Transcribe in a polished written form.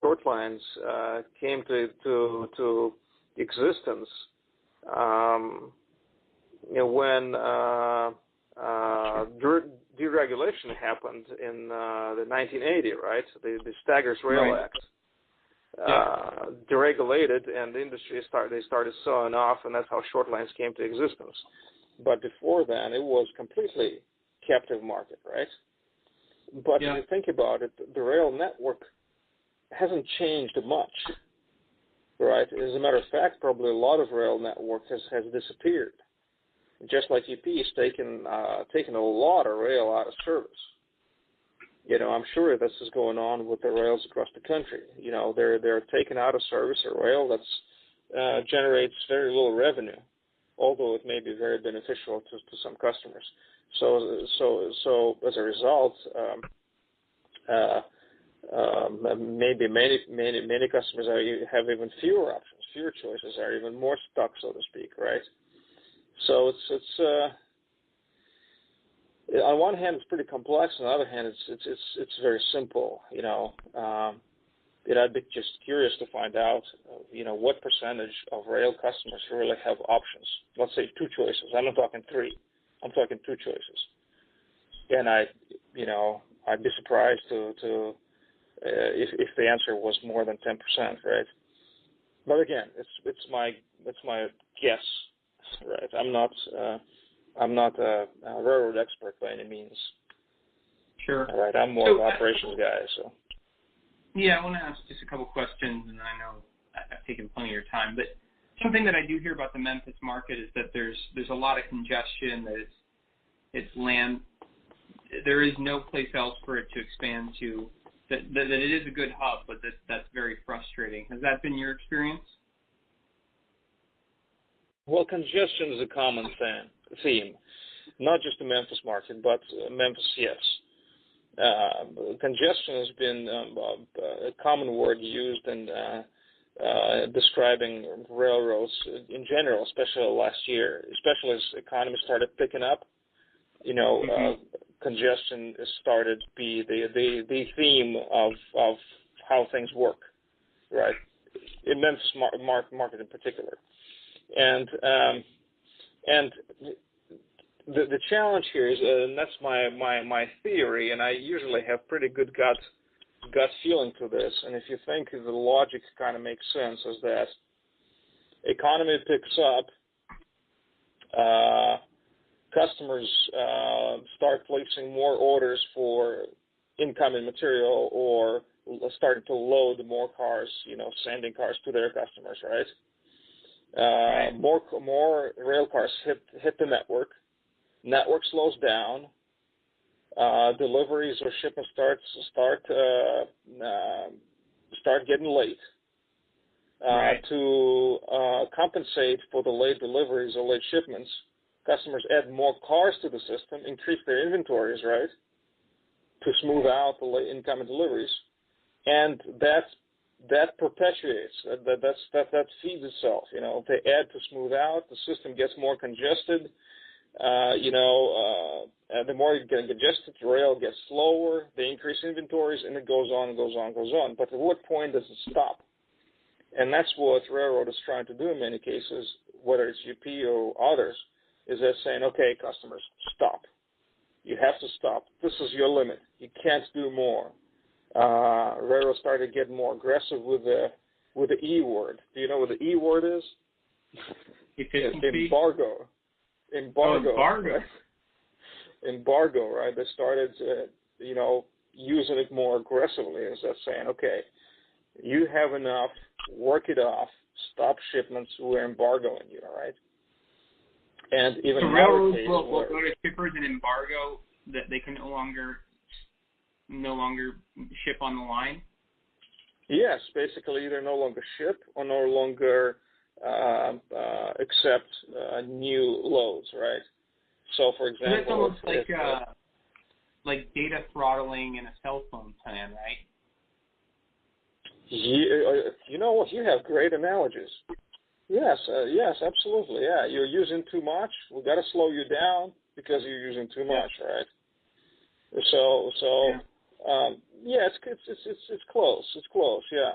short lines came to existence when deregulation happened in the 1980, right? The Staggers Rail Act deregulated, and the industry started sawing off, and that's how short lines came to existence. But before then, it was completely captive market, right? But if you think about it, the rail network hasn't changed much, right? As a matter of fact, probably a lot of rail network has disappeared. Just like UP has taken a lot of rail out of service. I'm sure this is going on with the rails across the country. They're taken out of service a rail that generates very little revenue, although it may be very beneficial to some customers. So as a result, maybe many customers have even fewer options, fewer choices, are even more stuck, so to speak, right? So it's on one hand it's pretty complex, on the other hand it's very simple. I'd be just curious to find out, what percentage of rail customers really have options. Let's say 2 choices. I'm not talking 3. I'm talking 2 choices. And I'd be surprised to if the answer was more than 10%, right? But again, it's my guess, right? I'm not a railroad expert by any means. Sure. All right, I'm more of an operations guy, so. Yeah, I want to ask just a couple questions, and I know I've taken plenty of your time, but something that I do hear about the Memphis market is that there's a lot of congestion, that it's land. There is no place else for it to expand to, that it is a good hub, but that's very frustrating. Has that been your experience? Well, congestion is a common theme, not just the Memphis market, but Memphis, yes. Congestion has been a common word used in describing railroads in general, especially last year, especially as the economy started picking up. Congestion has started to be the theme of how things work, right? In Memphis market in particular, and the challenge here is, and that's my theory, and I usually have pretty good gut feeling to this. And if you think the logic kind of makes sense, is that economy picks up, customers start placing more orders for incoming material, or starting to load more cars, sending cars to their customers, right? More rail cars hit the network. Network slows down. Deliveries or shipments start getting late. To compensate for the late deliveries or late shipments, customers add more cars to the system, increase their inventories, right, to smooth out the late incoming deliveries, and that perpetuates. That feeds itself. They add to smooth out. The system gets more congested. The more you get congested, the rail gets slower. They increase inventories, and it goes on and goes on and goes on. But at what point does it stop? And that's what railroad is trying to do in many cases, whether it's UP or others, is they're saying, okay, customers, stop. You have to stop. This is your limit. You can't do more. Railroad started getting more aggressive with the E word. Do you know what the E word is? Embargo. Embargo. Right? Embargo, right? They started, using it more aggressively. Is that saying, okay, you have enough, work it off, stop shipments, we're embargoing you, all right? And even so railroads will go to shippers and embargo that they can no longer ship on the line? Yes, basically either no longer ship or no longer accept new loads, right? So, for example, so that's almost like data throttling in a cell phone plan, right? You know what? You have great analogies. Yes, absolutely. Yeah, you're using too much. We've got to slow you down because you're using too much, right? So Yeah, it's close. It's close. Yeah.